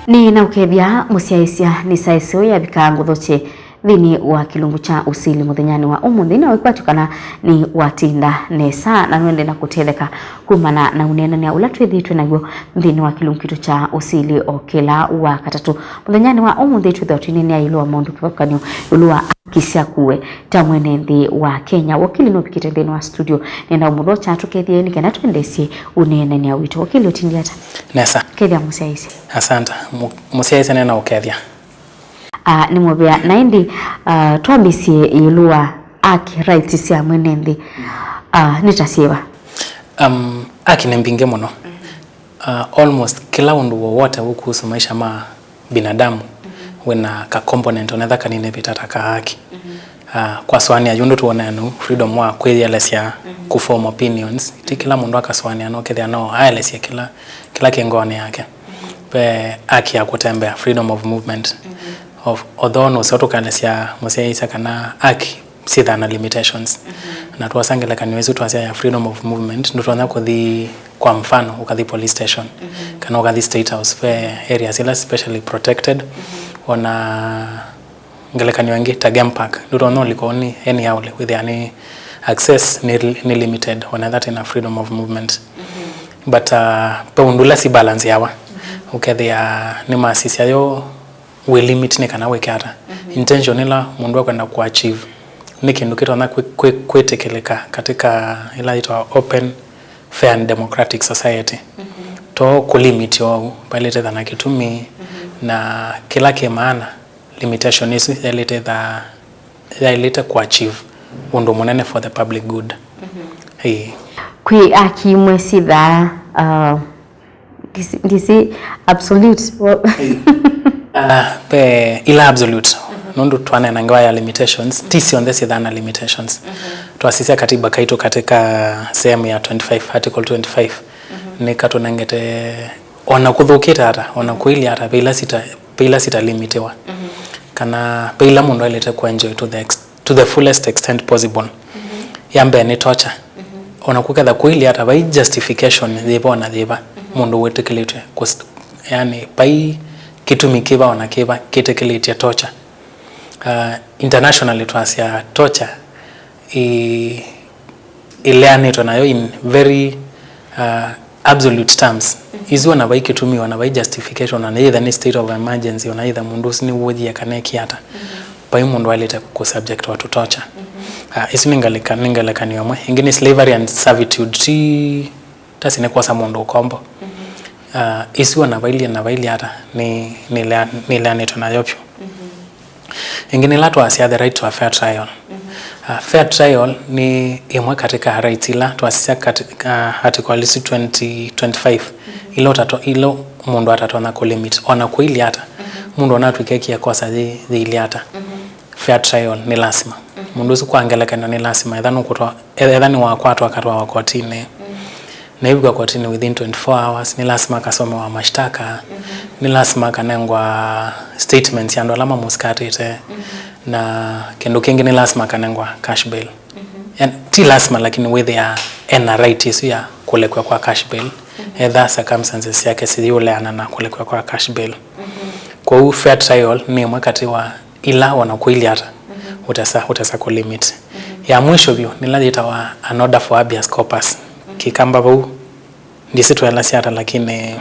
Ni na ukethia musiaisia ni saisio ya bikangu thoche thini wa kilungu cha Usili muthenyani wa umuthi na wikwatukana ni watinda nesa na nwende na kutetheka kumana na unena ni ula twithitwe naguo thini wa kilungu kitu cha Usili o kila wa katatu muthenyani wa umuthi twithotini ni ailwa maundu kivakanyo ulua kisia kuwe ta Mwenenthi wa Kenya wakili no pikite thini wa studio nenda umutho cha tukethie ni kana twendesie unena ni awito wakili otindiata nesa kethia musiaisi. Asante musiaisi nena ukethia ni mwabia na indi tuambisie ilua aki rights ya Mwenenthi nitasiwa aki ni mbinge muno almost kila undu wowote kuhusu maisha ma binadamu wena ka component onetha kanine vitata ka haki kwa swani ayundu tuonenu freedom wa kwethialesia kuform opinions ti kila mundu akaswani anokethia no aelesia kila kingone yake pe aki ya kutembea freedom of movement of although no soto kalesia musiaisa kana aki sithana limitations na tuwasangela kaniwezu tuwasia ya freedom of movement ndo tuanya kuthi kwa mfano ukathi police station kana ukathi state house pe areas ila specially protected ona ngelekani wengi ta game park ndo tuanya liko ni any outlet with any access ni limited on that in a freedom of movement but pe undula si balance yawa ukethia ni maasisi ayo we limit ne kana wekata intention ila mundu akwenda ku achieve ni kindu kitu na kwetekeleka katika ila ito open fair and democratic society to ku limit yo palete na kitumi na kila maana limitation is ilete ku achieve undu munene for the public good kwi akimwe sitha this absolute pe ila absolute nundu tuane na ngawa ya limitations tisi on this idhana limitations tuasisia katiba kaito katika sehemu ya 25 article 25 ni kato nangete ona kuthukita hata ona kuili hata bila sita limitiwa kana bila mundu alete ku enjoy to the fullest extent possible yambe ni torture ona kuketha kuili hata by justification thiba na thiba mundu wetekelete yani by kitu mikiba ona kiba kitekelete torture internationally tuasia torture ileani tonayo in very absolute terms izo na bai kitumi ona bai justification na either ni state of emergency ona either mundu sini wodi ya kaneki hata bai mundu alete ku subject watu torture isiningalekani yomwe ingine slavery and servitude tasine kwa samundu kombo isiwa na baili hata ni leani tonayo pyo ingine la tuasia the right to a fair trial fair trial ni imwe katika rights ila tuasia katika article 2025 ilo mundu atatona ku limit ona kuili hata mundu onatwikeki ya kosa ili hata fair trial ni lazima mundu usikuangelekana ni lazima edhani wakwatu wakatwa wakotini na hivi kwa kotini within 24 hours ni lazima kasome wa mashtaka ni lazima kanengwa statements ya ndo alama muskatite na kendo kingi ni lazima kanengwa cash bail yani ti lazima lakini with ya ena right isu ya kulekwa kwa cash bail either circumstances yake si yule ana kulekwa kwa cash bail kwa hiyo fair trial ni mwakati wa ila wanakuili hata utasa ku limit ya mwisho bio ni lazima wa an order for habeas corpus kikamba bau ndisitu elasi hata lakini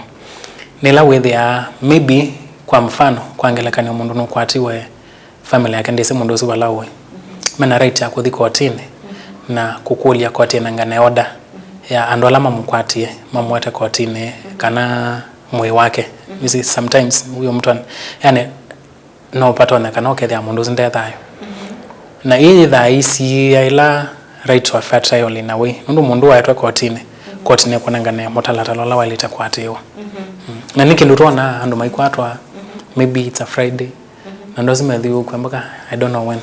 nila with ya maybe kwa mfano kuangelekana mundu no kwatiwe family yake ndise mundu usibalawe mena right ya kuthi kotini na kukulia kotini ngane order ya andolama mkwatie mamwete kotini kana mwe wake you see sometimes huyo mtu yani no patona kana okethia mundu ndethayo na either isi ila right to a fair trial in a way nundu mundu waetwe kotini kunangane motalatalo la walita kwatiwa na nikindu tuona andu maikwatwa maybe it's a Friday na ndo zimethiu kwambaka I don't know when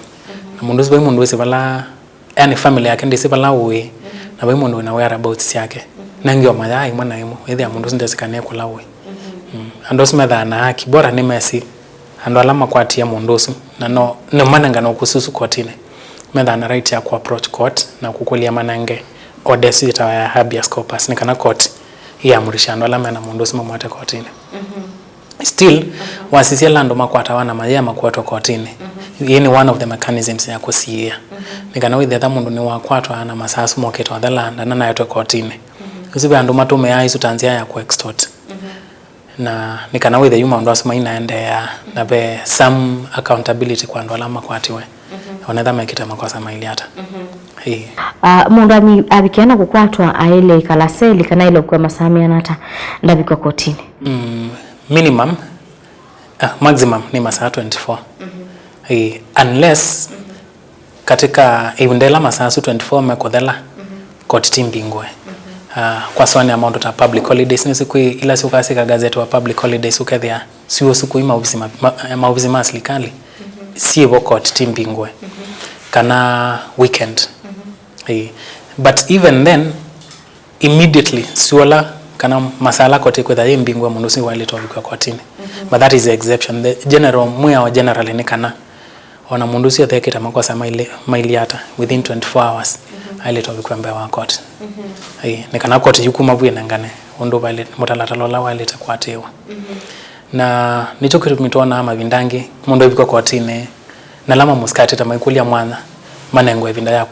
na mundu zibai mundu sibala yani family yake ndi sibala we na bai mundu na whereabouts yake na ngio mayai mwana imo either mundu sindesikane kula we ando simetha na haki bora ni mesi ando alama kwatia mundu na no mananga no kususu kotini metha na right ya ku approach court na kukulia manange odesi itawa habeas corpus ni kana court ya murisha ndo alama na mundu sima mwate kotini still wasisia lando makwata wana mayema makwatwa kotini yeni one of the mechanisms ya kusia nikana with the mundu ni wakwatwa ana masasu moketwa the land na nayetwa kotini usibe andu matume ya isu tanzia ya ku extort na nikana with the human ndo inaende ya na be some accountability kwa ndo alama kwatiwe onetha mekita makosa maili hata mundu abikiana kukwatwa aile ikalaseli kana ile kwa masamia nata ndabikwa kotini minimum maximum ni masaa 24 unless katika ibundela masaa 24 mekothela court team bingwe kwa swani amount ta public holidays ni siku ila siku kasika gazeti wa public holidays ukethia sio siku maofisi maslikali sio court team bingwe kana weekend but even then immediately suala kana masala kote kwa the bingwe mundu si walito kwa kotini but that is the exception. The general muya wa generally ni kana ona mundu si athekita makosa maili hata within 24 hours alito kwa mbe wa court ni kana court yukuma bwe nangane ondo bale mutalatalola walita kwatewa na nicho kitu mitona ama vindangi mundu biko kotini na lama muskati tamaikulia mwana manengo evinda ya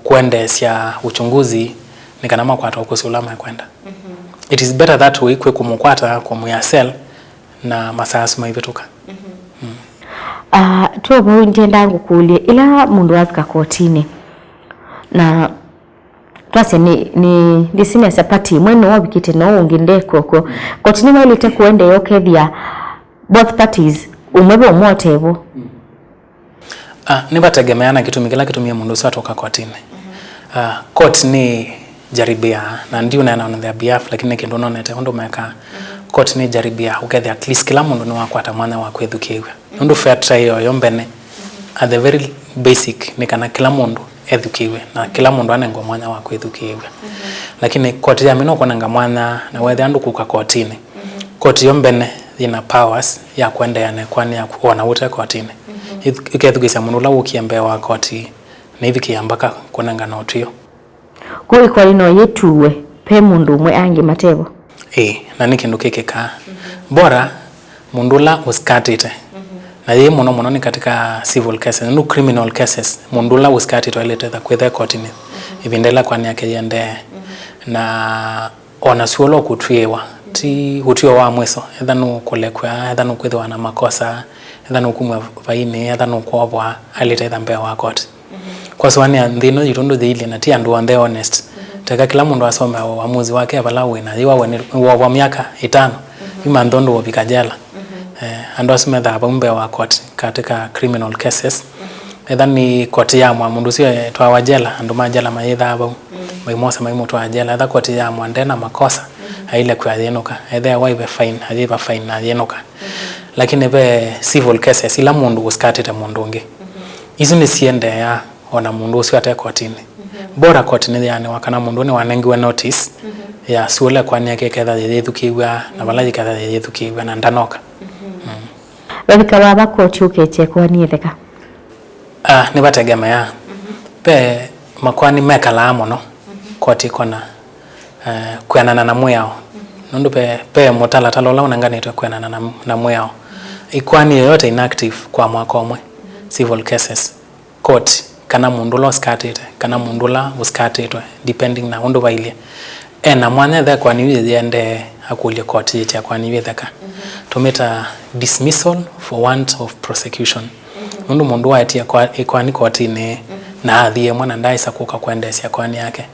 kuendesha uchunguzi nikana makwata ukusulama ya kwenda it is better that way kwe kumukwata kwa muyasel na masasu maivituka tuwa mwi ndienda ngukulie ila mundu wafika kotini na twase ni disini asapati mwene wabikite na unginde koko kotini mailite kuende yokethia both parties umwebe umotebo nibategemeana kitumikila kitumia mundu sa toka kotini court ni jaribia na ndio na on their behalf lakini kindu nonete ndo meka court ni jaribia ukethe at least kila mundu ni wakwata mwana wa kwethukiwe ndo fair trial yombene at the very basic ni kana kila mundu ethukiwe na kila mundu anengo mwana wa kwethukiwe lakini court ya mino konanga mwana na wethe andu kuka kotini court yombene ina powers ya kwenda yana kwani ya kuona wote kotini ikethukisa mundu la ukiembe wa koti na hivi kiambaka konanga na otio kuri kwa lino yetuwe pe mundu mwe angi matebo na ni kindu kikika bora mundu la uskatite na yeye muno ni katika civil cases no criminal cases mundu la uskatite ilete the kwethe kotini ibindela kwani yake yende na ona suolo kutwewa ti hutio wa mweso etha no kolekwa etha no kwethwa na makosa etha no kumwa vaini etha no kwobwa alite thambe wa court kwa swani ndino yitondo thili na ti andu on the honest teka kila mundu asome uamuzi wake balawe na yiwa wa miaka 5 ima ndondo wabikajala andu asome tha bambe wa court katika criminal cases etha ni court ya mundu sio twa wajela andu majala maitha abo maimosa maimuto ajela etha court ya mwandena makosa aile kwa yenuka etha waibe fine ajiba fine na yenuka lakini be civil cases ila mundu uskatite mundu ungi izo ni siende ya ona mundu usio ate kotini bora kotini yani wakana mundu ni wanengiwe notice ya suole kwani yake ketha yethukiwa na balaji ketha yethukiwa na ndanoka babika baba koti ukeche kwani yetheka ni bategemea pe makwani mekala amono koti kona kwenana na muyao nundu pe mutala talola unangani to kwenana na muyao ikwani yoyote inactive kwa mwaka omwe civil cases court kana mundu lo skatete kana mundu la uskatete depending na undu bailie na mwana the kwa niwe yende akulie court yecha kwa niwe theka tumeta dismissal for want of prosecution mundu mundu atia kwa ni kotini na athie mwana ndaisa kuka kuendesha kwani yake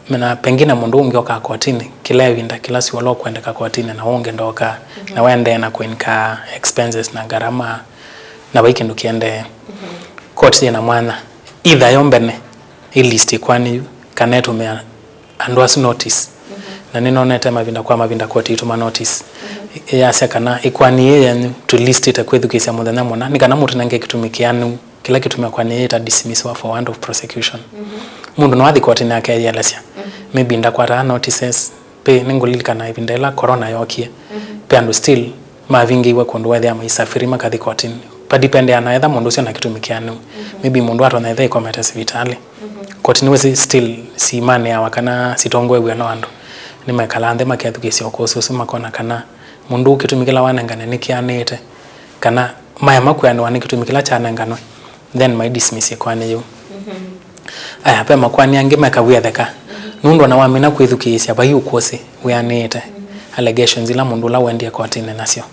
na pengine mundu ungioka kotini kila winda kila siwalo kuendeka kotini na unge ndoka na wende na kuinka expenses na garama na weekend kiende court na mwana either yombene list kwani kaneto me andwas notice na ninonete mavinda kwa mavinda court ituma notice ya sekana ikwani yeye to list it kwethukisa muthenya mona nikana mutu nange kitumikianu kila kitumia kwani yeye ta dismiss for want of prosecution mundu no athi court na kaya lesia maybe ndakwata notices pe ningulilikana ibindela corona yokie pe and still mavingi iwe kundu wathi ama isafiri makathi kotini pa depend ana either mundu sio na kitumikianu maybe mundu atona either ikomete hospitali kotini we still si imani ya wakana sitongwe bwe no andu ni mekalande makethukisya ukosi usu makona kana mundu ukitumikila wanengane nikianite kana maya makwani nikitumikila chanenganwe then my dismiss ikwani yu aya pe makwani angi mekawetheka nundu na wamina kwithukisya bai ukosi wianite allegations ila mundu la wendie kotine nasyo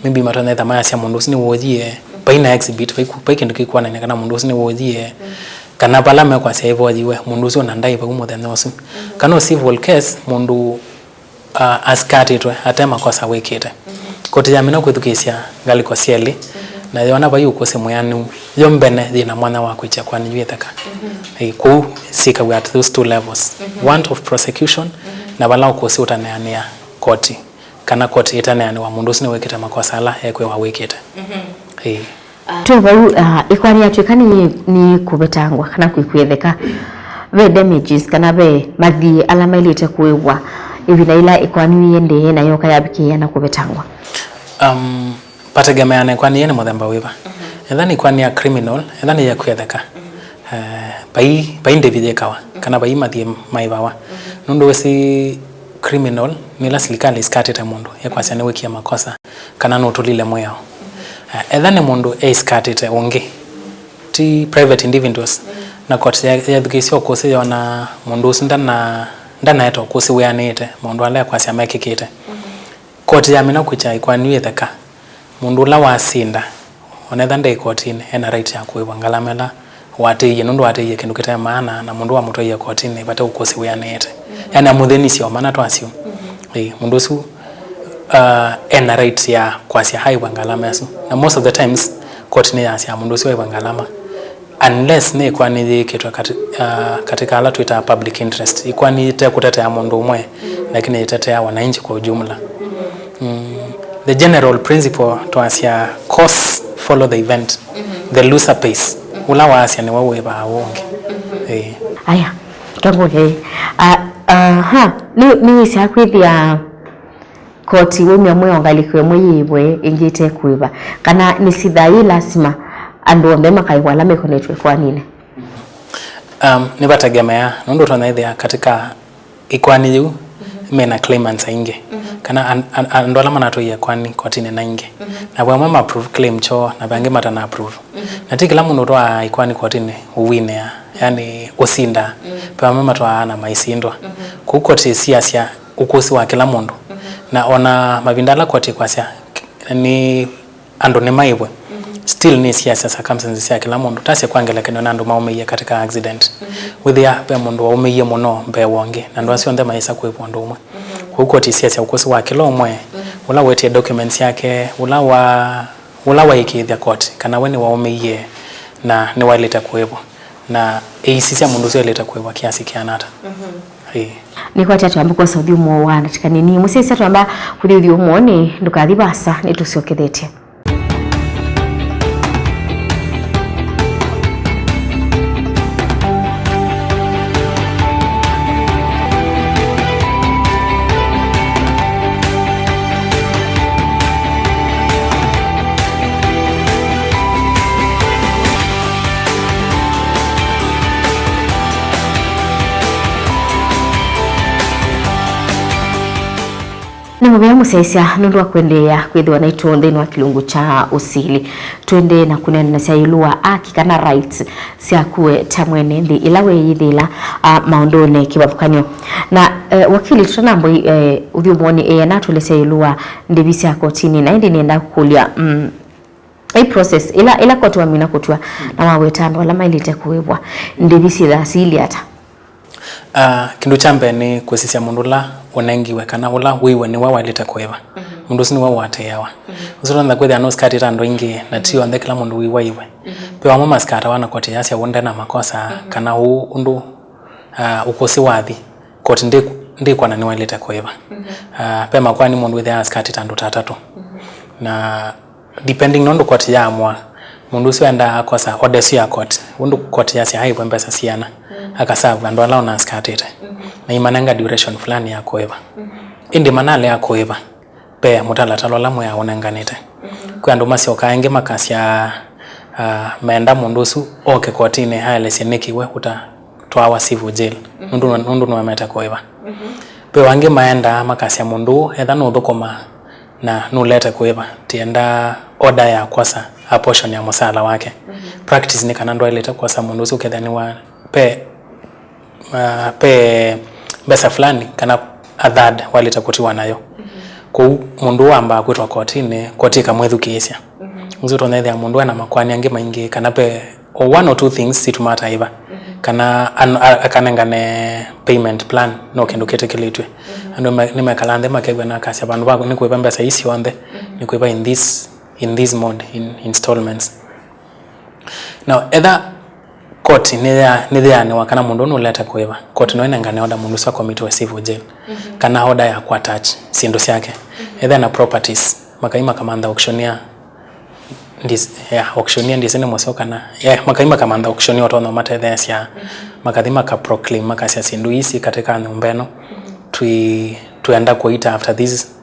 maybe matone thamaya cia mundu sini wothie bai na exhibit bai kindu kikwana ne kana mundu sini wothie kana bala me kwa cia ivojiwe mundu sio na ndai ba umuthenya usu kana civil case mundu askatitwe atema kosa wikite koti ya mina kwithukisya ngaliko cieli na yona bai ukosi muyanu yombene thina mwana wako icha kwani yuetheka ku sika we at those two levels want of prosecution na bala ukosi utaneania koti kana koti itaneani wa mundu sine wekita makosa ala ekwe wa wikite tu ikwani atwikani ni kubetangwa kana kuikwetheka ve damages kana ve mathi alama ilite kuewa ivina ila ikwani yende na yoka yabikia na kubetangwa pategemeane kwani yene muthemba wiva ethani kwani ya criminal ethani ya kwetheka bai ndivithikawa kana bai mathi maivawa nundu wesi criminal nila serikali iskatite mundu yakwasya ni wikia makosa kana no tulile moyo ethani mundu iskatite ungi ti private individuals na koti ya thukisyo kusi yona mundu sindana eto kusi wianite mundu ala yakwasya mekikite koti ya mina kucha ikwani yetheka mundu la wasinda onetha ndai kotini ena right ya kuiwa ngalamela watiye nundu watiye kindu kitaya maana na mundu wa mutoye kotini bata ukosi wianite yani amuthenisi maana twasio mundu su ena right ya kwasya haiwa ngalama yasu na most of the times kotini yasya mundu su haiwa ngalama unless ne kwani thikitwa katika ala tuita public interest ikwani ite kutetea mundu umwe lakini itetea wananchi kwa ujumla the general principle twasya cause follow the event the loser pays ula wasya ni wawe ba wonge aya tangole ni siakwithia koti wemya mwe ongalikwe mwiyibwe ingite kuiva kana ni sidai lazima andu ombe makaiwa la mekonetwe kwa nini ni batagemea nundu tunaithia katika ikwani yu mena claimants inge kana andu ala manatoya kwani kotini na inge na bwa mama approve claim cho na bange mata na approve na tikila mundu twa ikwani kotini uwine yani usinda pa mama twa na maisindwa ku koti siasia ukosi wa kila mundu na ona mabindala koti kwasya ni andu ni maibwe still ni siasa circumstances ya kila mundu tase kwangela keno nandu maumeiye katika accident withia pe mundu waumeiye muno mbe wonge na ndo asio ndema maisa kwepo ndo umwe huko ti siasa ukosi wa kila umwe ula wetie documents yake ula wa ikithia court kana weni waumeiye na ni waleta kwepo na sisi mundu sio leta kwepo kiasi kianata ni kwa tatu ambako saudi umo wana tikanini musisi tatu amba kuli umo ni ndukathibasa ni tusiokethete Nimubia musaisia nundu wa kuendelea kwithwa na ito ndeni wa kilungu cha Usili twende na kunena cia ilua aki kana rights cia kuwe ta Mwenenthi ila weyithila maundone kibathukanio na wakili tutanambo uthiumoni na tulese ilua ndibisi ya kotini na indi nienda kukulia process ila koti wa mina kutua na wawetando ala mailite kuwebwa ndibisi za asili hata kindu chambe ni kusisia mundu la onengiwe kana ula wiwe ni wawa ilita kweva mundu sini wawa ateyawa uzuro nda kwethia no skati tando ingi na tio nde kila mundu wiwa iwe pe wa mama skata wana koti yasia wonde na makosa kana undu ukosi wathi koti ndi kwa nani walita kweva pe makwani mundu withia skati tando tatatu na depending nondo koti ya amwa mundu siwenda akosa odesi ya koti undu koti yasia haiwe mbesa siana akasavu ndo ala ona skatete na imananga duration fulani ya koeva indi manale ya koeva pe mutala talo la moya onanganete kwa ndo masi okaenge makasya maenda mundusu oke kotine hale seneki we uta twawa civil jail nundu no meta koeva pe wange maenda makasya mundu etha no thukuma na nulete kuiva tienda order ya kwasa a portion ya musala wake practice ni kana ndo ileta kwasa mundu ucio kethani wa pe besa fulani kana a third waleta kutiwa nayo ku mundu amba kwitwa koti kamwethukiisya uzo tonethia mundu ana makwani ange maingi kana pe one or two things situmata iva kana akanengane payment plan no kendo ketekelitwe ando nimekalande makegwe na kasya bandu bako ni kuiba mbesa isi onde ni kuiba in this mode in installments. Now either court ni there wakana mundu no leta kuiba court no inengane order mundu sa commit wa civil jail kana order ya kwa touch sindo syake either na properties makaima kamanda auctioneer auctioneer ndisene mosoka na makaima kamanda auctioneer otono matethesya makathima ka proclaim makasya sindu isi katika nyumbeno tuenda kuita after this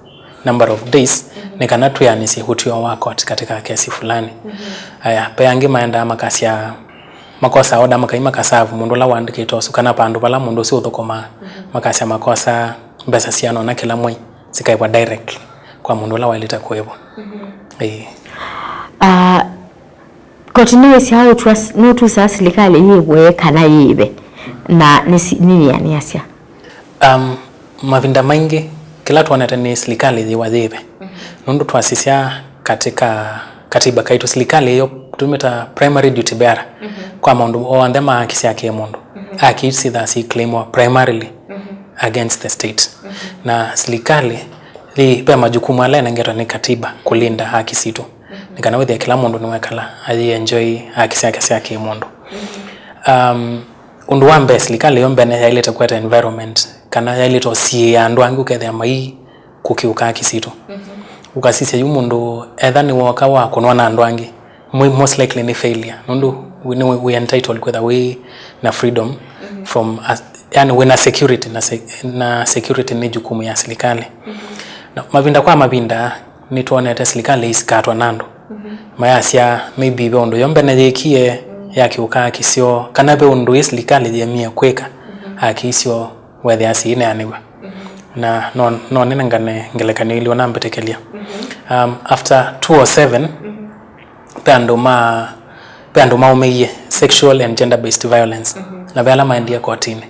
number of days nikana tuyanisi hutio wa court katika kesi fulani aya peyangi maenda makasya makosa oda makaima kasavu mundu la wandike itosu kana pandu bala mundu si uthukoma makasya makosa mbesa siano na kila mwe sikaibwa direct kwa mundu la walita kuevo Continue si hao nutu sa serikali yibwe kana yibe na nini yani asya mavinda maingi kila tuonete ni serikali yiwadhibe nundu tuasisia katika katiba kaitu serikali hiyo tumeta primary duty bearer kwa mundu oandema akisi yake mundu akisi that claim primarily against the state na serikali pe majukumu ala nengetwa ni katiba kulinda haki situ nikana wethi kila mundu niwekala ayi enjoy haki yake mundu undu wa mbesi serikali yombe na yaileta kweta environment kana yaileta si andu angu kethe mai kukiuka haki situ ukasisi yu mundu etha ni woka wa kunwana andu angi most likely ni failure nundu we entitled kwa the way na freedom from yani we na security na security ni jukumu ya serikali na mavinda kwa mavinda ni tuonete serikali isikatwa nando mayasya maybe bondo yombe na yekie yakiuka kisio kana be undu serikali yemia kweka akisio whether asine aniwa na no nenengane ngelekani ili ona mbetekelia after 207 pando maumeye sexual and gender based violence na bela maindia kotini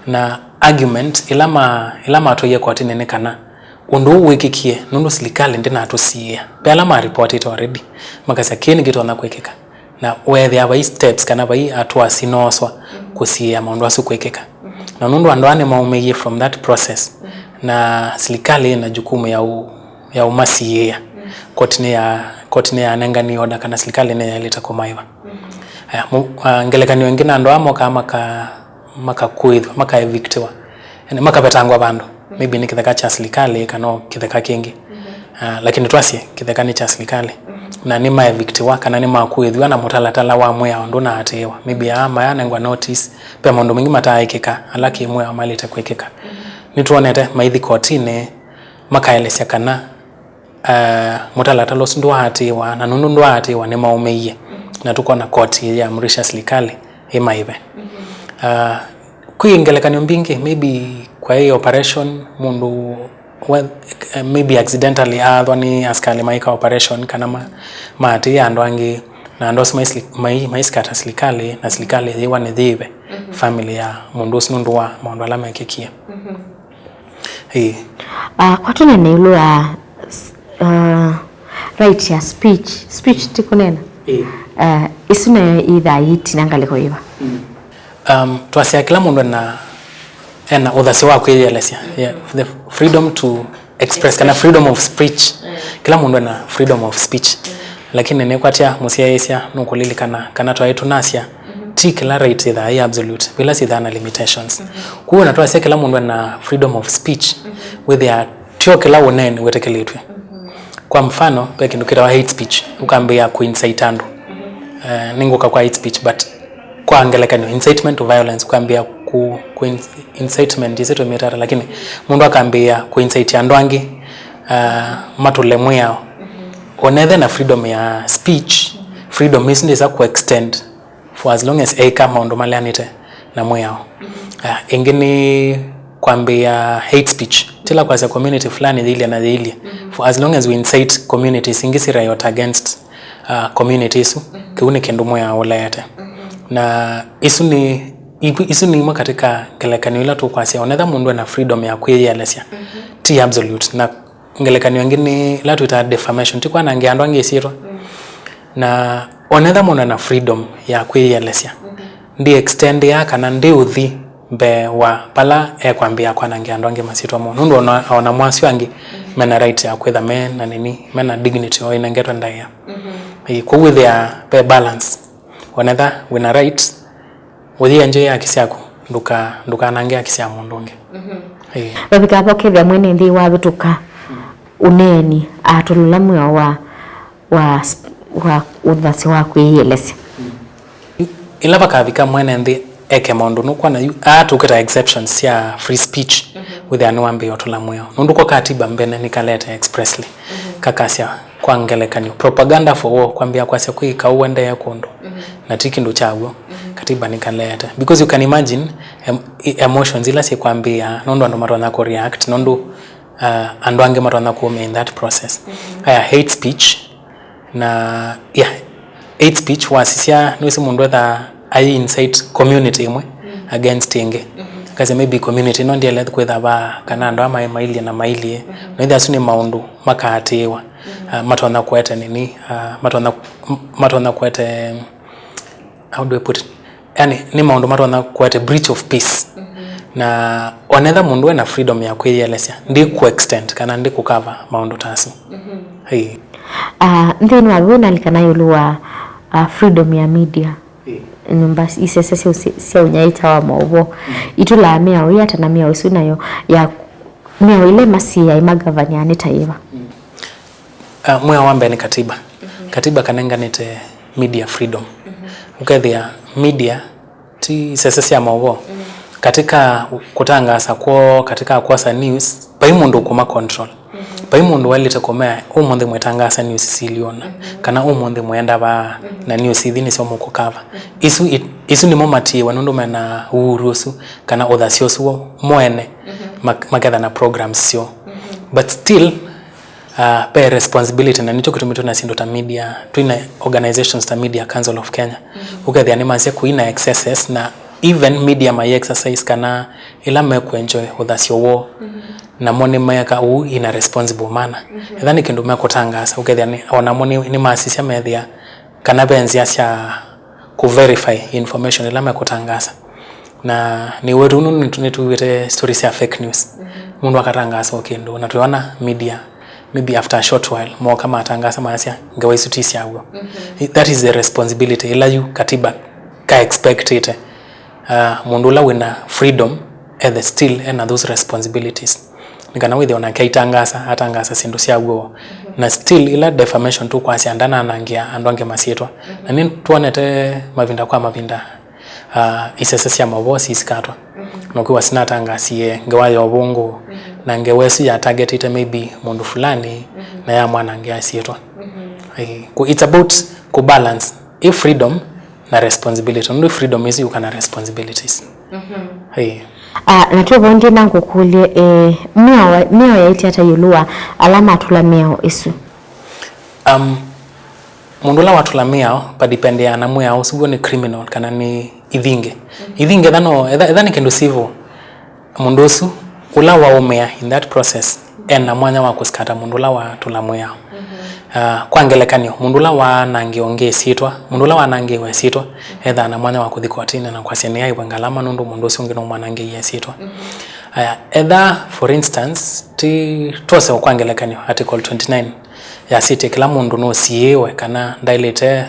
na argument ilama atoye kotini ne kana undu wikikie nundu serikali ndina atusia bela ma report it already makasa kini gitu na kwekeka na whether aba steps kana bai atwa sinoswa kusia maundu asu kwekeka na nundu andwane maumeye from that process na serikali na jukumu ya umasiya kotini ya nengani oda kana serikali ne yaleta komaiva ngelekani wengine ando amoka maka kuidwa maka evictiwa yani maka betangwa bandu maybe ni kitheka cha serikali kana kitheka kingi lakini twasi kitheka ni cha serikali na ni ma evictiwa kana ni makuidwa na mutalatala wa mwe ando na atewa maybe ama yanengwa notice pe mondo mingi mataikika alaki mwe amalita kwekeka nituonete maithi kotini makaelesya kana mutalatalo ndo atiwa na nundu ndo atiwa ni maumeye na tuko na koti ya amrisha serikali imaive kuingelekanyo mbingi maybe kwa hiyo operation mundu maybe accidentally adwani askali maika operation kana maati ando angi na ndo maiskata serikali na serikali yiwa ni dhive family ya mundu sinundu wa mundu alama yakikia kwa tuna neulua right ya speech tikunena isune either iti nangaliko iwa tuasia kila mundu na uthasi wa kwiyelesya the freedom to express kana freedom of speech kila mundu na freedom of speech lakini ne kwatia musiaisya nukulili kana twaitu nasya ti kila right either ya absolute bila si dhana limitations kuona tuasia kila mundu na freedom of speech with their tio kila unene wetekeletwe kwa mfano pe kindukira wa hate speech ukambia kuincite andu ninguka kwa hate speech but kwa angelekano incitement to violence ukambia ku incitement iseto metara lakini mundu akambia kuincite andu angi matulemwe yao onethe na freedom ya speech freedom is ndisa ku extend for as long as kama ndo malianite na mwe yao ingini kwambia hate speech tila kwa community fulani ile na ile for as long as we incite communities ingisi riot against communities kiuni kendumo ya olayete na isu ni mo katika ngelekani ila tu kwa sia onetha mundu na freedom ya kwiyelesia ti absolute na ngelekani wengine la tu ita defamation ti kwa nange andu angesiro na onetha mundu na freedom ya kwiyelesia ndi extend ya kana ndi uthi be wa pala kwambia kwa nange andu ange masito mo nundu ona mwasi wangi mena right ya kwetha mena nini mena dignity o inangetwa ndaya kwa with their balance onetha wina right uthi enjoy ya kisiako nduka nange akisia mundu nge babika hapo kethia Mwenenthi wa bituka uneni atulula mwe wa uthasi wa kwiyelesi ila bakavika Mwenenthi eke maundu nukwa na atukita exceptions ya free speech with anuambi otula mwe nundu kwa katiba mbene nikaleta expressly kakasia kwa ngelekani propaganda for war kwambia kwa siku ikauende ya kondo na tikindu chago katiba nikaleta because you can imagine emotions ila si kwambia nondo ando marwana ko react nondo ando ange marwana ko in that process hate speech na hate speech wasisia no mundu that I incite community imwe against inge kaze maybe community no ndiele kwetha ba kana ando ama maili na maili no ithia suni maundu makatiwa matona kwete nini matona kwete how do I put it yani ni maundu matona kwete breach of peace na onetha mundu na freedom ya kwiyelesia ndi ku extend kana ndi ku cover maundu tasu ndeni wagona likana yuluwa freedom ya media nyumba isese sia unyaita wa maovo itula mia uyata na mia usu nayo ya mia ile masi ya imagavani anitaiva mwe wambe ni katiba kanenga nite media freedom ukethia media ti sese sia maovo katika kutangasa kwa katika kwasa news paimundu kuma control paimundu walite komea umonde mwetangasa news siliona kana umonde mwenda ba na news idhini sio mukukava isu ni momati wanundu mena urusu kana odhasiosu mwene maketha na programs sio but still pay responsibility na nicho kitumito na sindo ta media twina organizations ta Media Council of Kenya ukethia ni mansia kuina excesses na even media my exercise kana ila meku enjoy udhasio wo na moni mayaka u ina responsible manner ethani kindu mekutangasa ukethia ni ona moni ni maasisia methia kana benzia cia ku verify information ila mekutangasa na ni wetu nunu nituwite stories ya fake news mundu akatangasa kindu na tuona media maybe after a short while mo kama atangasa maasisia ngawaisutisi yawo that is the responsibility ila you katiba ka expect it mundu la wina freedom and still and those responsibilities nikana with ona kaitangasa atangasa sindu siago na still ila defamation tu kwa siandana anangia andwange masietwa na nini tuonete mavinda kwa mavinda isese sia mavosi iskatwa nokuwa sina tangasie ngewayo obongo na ngewesu ya target ite maybe mundu fulani na ya mwana ngia sietwa it's about ku balance if freedom na responsibility no freedom is you kana responsibilities na tu bondi nangu kulie miao ya iti hata yulua alama atula miao isu mundula watula miao pa depende ya namu ya usugo ni criminal kana ni idhinge dhano edhani kendo sivo mundosu ula wa umea in that process na mwanya wa kuskata mundula watula miao kwa ngelekanio mundula wa nangiongee sitwa mundula wa nangiwe sitwa edha na mwanya wa kuthikotini na kwa senia iwangalama nundu mundosi ungino mwanange yesitwa edha for instance ti tuose kwa ngelekanio article 29 ya city kila mundu no siewe kana ndailete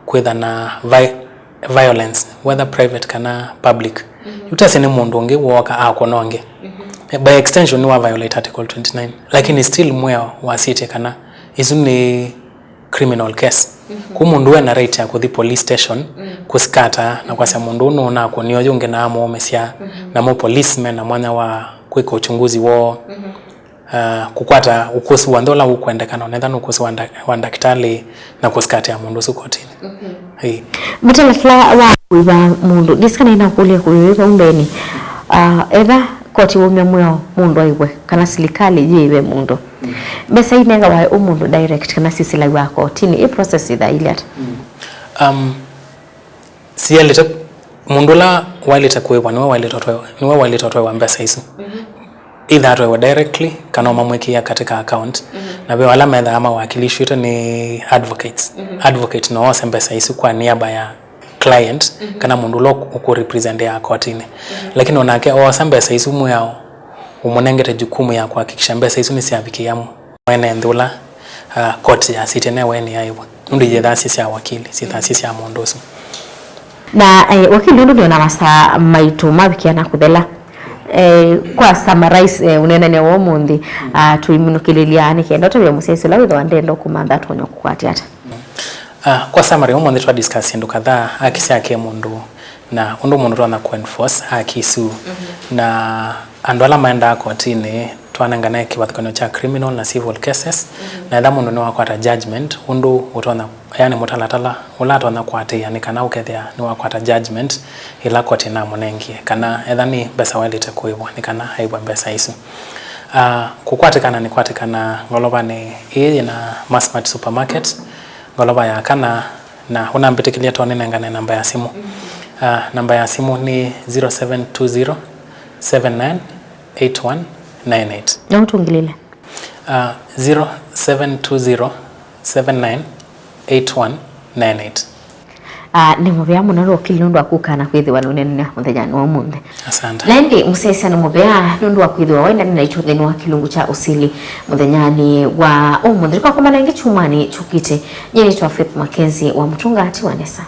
kwetha na violence whether private kana public utase ni mundu unge woka akononge by extension ni wa violate article 29 lakini still mweo wa city kana isu ni criminal case kumundu na right ya kuthi police station kuskata na kwa sababu mundu no na konio yunge na amo mesia na mo policemen na mwanya wa kwiko uchunguzi wo kukwata ukosi wa ndola ukwendekana onethana ukosi wa daktari na kuskata ya mundu sukotini mutala wa kuiba mundu diskana ina kulia kuiba umbeni eva koti umya mwe mundu aiwe kana serikali jiwe mundu besa inenga wa umundu direct kana sisi la wa koti ni process ida ile siyaleta mundu la waleta kuwa niwe waleta toa mbesa isu either toa directly kana mamwekia katika account na be wala medha ama wakilishi wetu ni advocates advocate no wose mbesa isu kwa niaba ya client kana mundu lo ku represent ya kotini lakini onake wose mbesa isu mu yao umonengete jukumu ya kuhakikisha mbesa isu ni siabiki ya Mwenenthi ula koti ya sitene weni aiwa ndu je thasisi ya wakili si thasisi ya mondosu na wakili ndu na masa maitu mabikiana kuthela kwa summarize unena ne womundi tuimunukililiane kenda to ya musese la witho andendo kumanda tonyo kukwati ata kwa summary womundi twa discuss ndu kadhaa akisi ake mundu na undu mundu twana ku enforce akisu na andwala maenda kotini twanangana kiwathikano cha criminal na civil cases na etha mundu ni wakwata judgment undu utona yani mutalatala ula twana kwate yani kana ukethia ni wakwata judgment ila koti na munengie kana etha ni besa walite kuibwa ni kana haibwa besa isu kukwatikana ni kwatikana ngoloba ni hii na Massmart supermarket ngoloba ya kana na unambitikilia toni nengane namba ya simu namba ya simu ni 0720 798198 na utungilile 0720 798198 ni mubya munaro kilundu akukana kwithiwa nunene muthenya wa munthe asante lendi musesa ni mubya nundu wa kwithiwa waina ni naithutheni wa kilungu cha Usili muthenyani wa umunthe kwa manengi chumani chukite nyeni twa Faith Mackenzie wa mutungati wa Nesa.